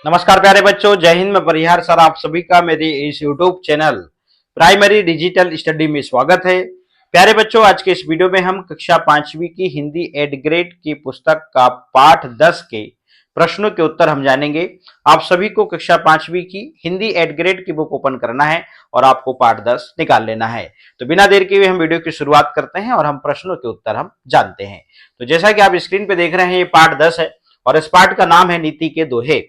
नमस्कार प्यारे बच्चों, जय हिंद। मैं परिहार सर आप सभी का मेरे इस YouTube channel primary digital study में स्वागत है। प्यारे बच्चों, आज के इस वीडियो में हम कक्षा 5वीं की हिंदी एड ग्रेड की पुस्तक का पाठ 10 के प्रश्नों के उत्तर हम जानेंगे। आप सभी को कक्षा 5वीं की हिंदी एड ग्रेड की बुक ओपन करना है और आपको पाठ 10 निकाल लेना है। तो बिना देर के हुए हम वीडियो की शुरुआत करते हैं और हम प्रश्नों के उत्तर हम जानते हैं। तो जैसा कि आप स्क्रीन पे देख रहे हैं, ये पाठ 10 है और इस पाठ का नाम है नीति के दोहे।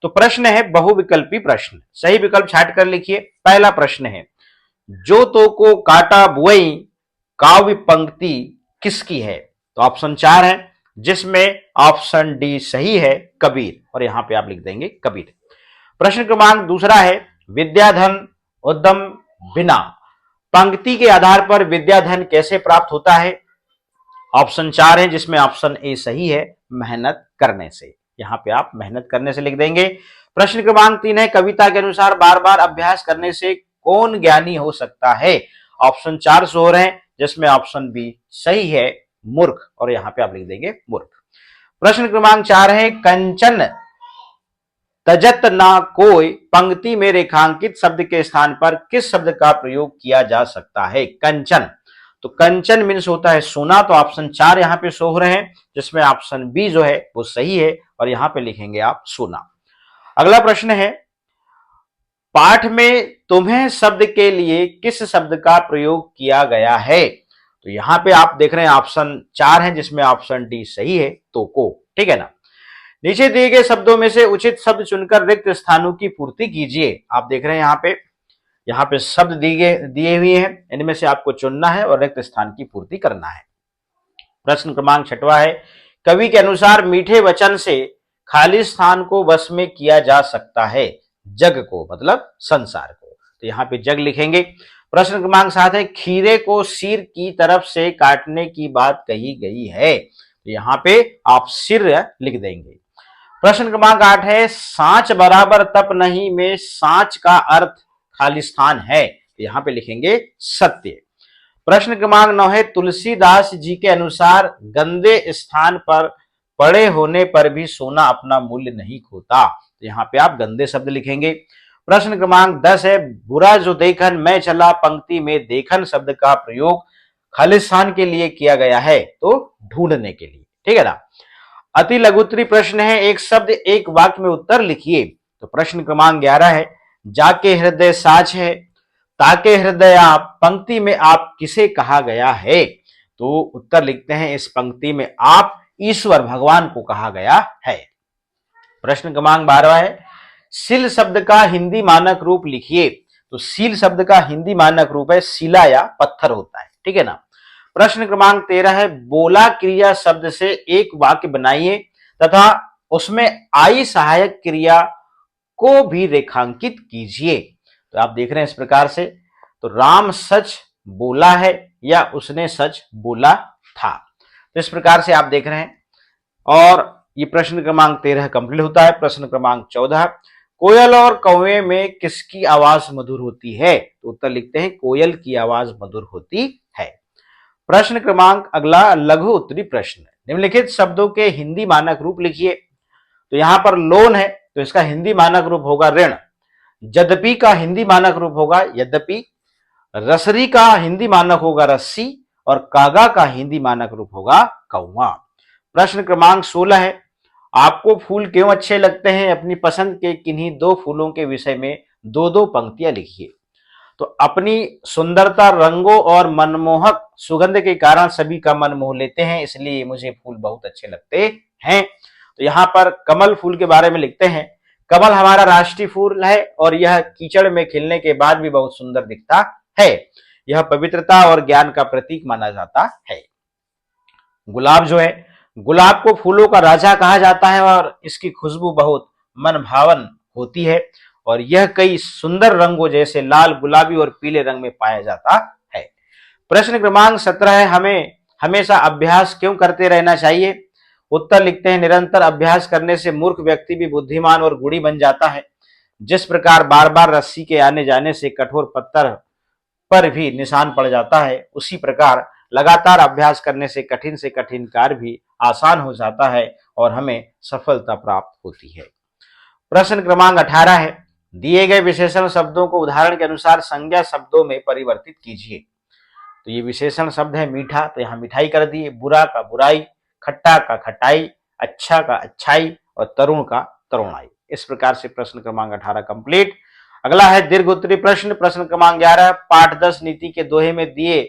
तो प्रश्न है बहुविकल्पी प्रश्न, सही विकल्प छाट कर लिखिए। पहला प्रश्न है, जो तो को काटा बुआई काव्य पंक्ति किसकी है? तो ऑप्शन 4 है, जिसमें ऑप्शन डी सही है, कबीर। और यहां पे आप लिख देंगे कबीर। प्रश्न क्रमांक दूसरा है, विद्याधन उद्यम बिना पंक्ति के आधार पर विद्याधन कैसे प्राप्त होता है? ऑप्शन 4 है, जिसमें ऑप्शन ए सही है, मेहनत करने से। यहां पे आप मेहनत करने से लिख देंगे। प्रश्न क्रमांक 3 है, कविता के अनुसार बार बार अभ्यास करने से कौन ज्ञानी हो सकता है? ऑप्शन 4 शो हो रहे हैं, जिसमें ऑप्शन बी सही है, मूर्ख। और यहां पे आप लिख देंगे मूर्ख। प्रश्न क्रमांक 4 है, कंचन तजत ना कोई पंक्ति में रेखांकित शब्द के स्थान पर किस शब्द का प्रयोग किया जा सकता है? कंचन, तो कंचन मीन्स होता है सोना। तो ऑप्शन 4 यहां पे शो हो रहे हैं, जिसमें ऑप्शन बी जो है वो सही है और यहां पे लिखेंगे आप सोना। अगला प्रश्न है, पाठ में तुम्हें शब्द के लिए किस शब्द का प्रयोग किया गया है? तो यहां पे आप देख रहे हैं ऑप्शन 4 है, जिसमें ऑप्शन डी सही है, तो को। ठीक है ना। नीचे दिए गए शब्दों में से उचित शब्द चुनकर रिक्त स्थानों की पूर्ति कीजिए। आप देख रहे हैं यहाँ पे शब्द दिए हुए हैं, इनमें से आपको चुनना है और रिक्त स्थान की पूर्ति करना है। प्रश्न क्रमांक 6वां है, कवि के अनुसार मीठे वचन से खाली स्थान को वश में किया जा सकता है। जग को मतलब संसार को, तो यहाँ पे जग लिखेंगे। प्रश्न क्रमांक 7 है, खीरे को सिर की तरफ से काटने की बात कही गई है। तो यहाँ पे आप सिर लिख देंगे। प्रश्न क्रमांक 8 है, सांच बराबर तप नहीं में सांच का अर्थ खालिस्तान है। तो यहां पे लिखेंगे सत्य। प्रश्न क्रमांक 9 है, तुलसीदास जी के अनुसार गंदे स्थान पर पड़े होने पर भी सोना अपना मूल्य नहीं खोता। तो यहां पे आप गंदे शब्द लिखेंगे। प्रश्न क्रमांक 10 है, बुरा जो देखन मैं चला पंक्ति में देखन शब्द का प्रयोग खालिस्तान के लिए किया गया है, तो ढूंढने के लिए। ठीक है ना। अति लघुत्तरी प्रश्न है, एक शब्द एक वाक्य में उत्तर लिखिए। तो प्रश्न क्रमांक 11 है, जाके हृदय साच है ताके हृदय आप पंक्ति में आप किसे कहा गया है? तो उत्तर लिखते हैं, इस पंक्ति में आप ईश्वर भगवान को कहा गया है। प्रश्न क्रमांक 12 है, सील शब्द का हिंदी मानक रूप लिखिए। तो सील शब्द का हिंदी मानक रूप है शिला या पत्थर होता है। ठीक है ना। प्रश्न क्रमांक 13 है, बोला क्रिया शब्द से एक वाक्य बनाइए तथा उसमें आई सहायक क्रिया को भी रेखांकित कीजिए। तो आप देख रहे हैं इस प्रकार से, तो राम सच बोला है या उसने सच बोला था। तो इस प्रकार से आप देख रहे हैं और ये प्रश्न क्रमांक 13 कंप्लीट होता है। प्रश्न क्रमांक 14, कोयल और कौवे में किसकी आवाज मधुर होती है? तो उत्तर लिखते हैं, कोयल की आवाज मधुर होती है। प्रश्न क्रमांक अगला लघु उत्तरी प्रश्न, निम्नलिखित शब्दों के हिंदी मानक रूप लिखिए। तो यहां पर लोन है, तो इसका हिंदी मानक रूप होगा ऋण। यद्यपि का हिंदी मानक रूप होगा यद्यपि। रसरी का हिंदी मानक होगा रस्सी और कागा का हिंदी मानक रूप होगा कौवा। प्रश्न क्रमांक 16 है, आपको फूल क्यों अच्छे लगते हैं? अपनी पसंद के किन्हीं दो फूलों के विषय में दो दो पंक्तियां लिखिए। तो अपनी सुंदरता, रंगों और मनमोहक सुगंध के कारण सभी का मन मोह लेते हैं, इसलिए मुझे फूल बहुत अच्छे लगते हैं। तो यहाँ पर कमल फूल के बारे में लिखते हैं, कमल हमारा राष्ट्रीय फूल है और यह कीचड़ में खिलने के बाद भी बहुत सुंदर दिखता है। यह पवित्रता और ज्ञान का प्रतीक माना जाता है। गुलाब जो है, गुलाब को फूलों का राजा कहा जाता है और इसकी खुशबू बहुत मन भावन होती है और यह कई सुंदर रंगों जैसे लाल, गुलाबी और पीले रंग में पाया जाता है। प्रश्न क्रमांक 17 है, हमें हमेशा अभ्यास क्यों करते रहना चाहिए? उत्तर लिखते हैं, निरंतर अभ्यास करने से मूर्ख व्यक्ति भी बुद्धिमान और गुणी बन जाता है। जिस प्रकार बार बार रस्सी के आने जाने से कठोर पत्थर पर भी निशान पड़ जाता है, उसी प्रकार लगातार अभ्यास करने से कठिन कार्य भी आसान हो जाता है और हमें सफलता प्राप्त होती है। प्रश्न क्रमांक 18 है, दिए गए विशेषण शब्दों को उदाहरण के अनुसार संज्ञा शब्दों में परिवर्तित कीजिए। तो ये विशेषण शब्द है मीठा, तो यहाँ मिठाई कर दिए, बुरा का बुराई, खट्टा का खटाई, अच्छा का अच्छाई और तरुण का तरुणाई। इस प्रकार से प्रश्न क्रमांक 18 कंप्लीट। अगला है दीर्घ उत्तरी प्रश्न, प्रश्न क्रमांक 11, पाठ 10 नीति के दोहे में दिए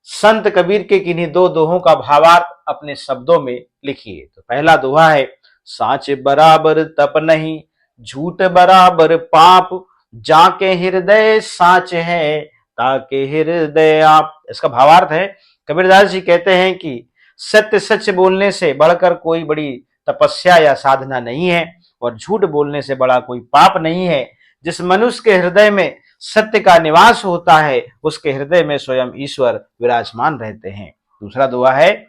संत कबीर के किन्हीं दो दोहों का भावार्थ अपने शब्दों में लिखिए। तो पहला दोहा है, साच बराबर तप नहीं, झूठ बराबर पाप, जाके हृदय साच है, ताके हृदय आप। इसका भावार्थ है, कबीरदास जी कहते हैं कि सत्य सच बोलने से बढ़कर कोई बड़ी तपस्या या साधना नहीं है और झूठ बोलने से बड़ा कोई पाप नहीं है। जिस मनुष्य के हृदय में सत्य का निवास होता है उसके हृदय में स्वयं ईश्वर विराजमान रहते हैं। दूसरा दुआ है,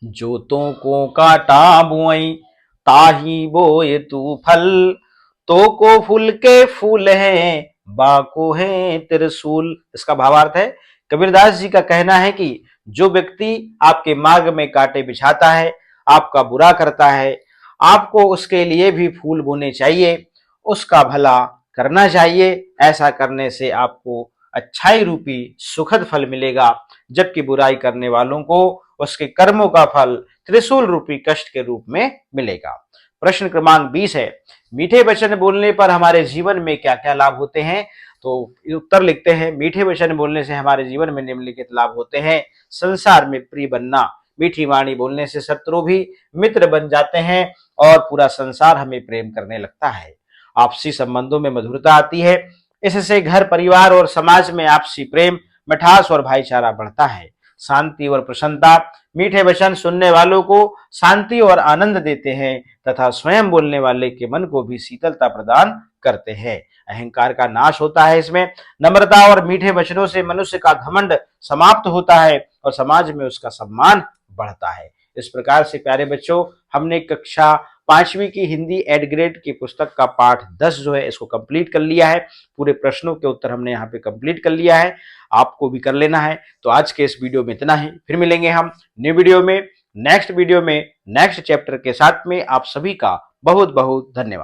जोतों को काटा बुआई, ताही बोए तू फल, तो को फूल के फूल हैं, बाको है त्रिशूल। इसका भावार्थ है, कबीरदास जी का कहना है कि जो व्यक्ति आपके मार्ग में कांटे बिछाता है, आपका बुरा करता है, आपको उसके लिए भी फूल बोने चाहिए, उसका भला करना चाहिए। ऐसा करने से आपको अच्छाई रूपी सुखद फल मिलेगा, जबकि बुराई करने वालों को उसके कर्मों का फल त्रिशूल रूपी कष्ट के रूप में मिलेगा। प्रश्न क्रमांक 20 है, मीठे वचन बोलने पर हमारे जीवन में क्या क्या लाभ होते हैं। तो उत्तर लिखते हैं, मीठे वचन बोलने से हमारे जीवन में निम्नलिखित लाभ होते हैं। संसार में प्रिय बनना, मीठी वाणी बोलने से शत्रु भी मित्र बन जाते हैं और पूरा संसार हमें प्रेम करने लगता है। आपसी संबंधों में मधुरता आती है, इससे घर परिवार और समाज में आपसी प्रेम, मिठास और भाईचारा बढ़ता है। शांति और प्रसन्नता, मीठे वचन सुनने वालों को शांति और आनंद देते हैं तथा स्वयं बोलने वाले के मन को भी शीतलता प्रदान करते हैं। अहंकार का नाश होता है इसमें। नम्रता और मीठे वचनों से मनुष्य का घमंड समाप्त होता है और समाज में उसका सम्मान बढ़ता है। इस प्रकार से प्यारे बच्चों, हमने कक्षा 5वीं की हिंदी एड ग्रेड की पुस्तक का पाठ 10 जो है इसको कंप्लीट कर लिया है। पूरे प्रश्नों के उत्तर हमने यहाँ पे कंप्लीट कर लिया है, आपको भी कर लेना है। तो आज के इस वीडियो में इतना ही, फिर मिलेंगे हम न्यू वीडियो में, नेक्स्ट वीडियो में, नेक्स्ट चैप्टर के साथ में। आप सभी का बहुत बहुत धन्यवाद।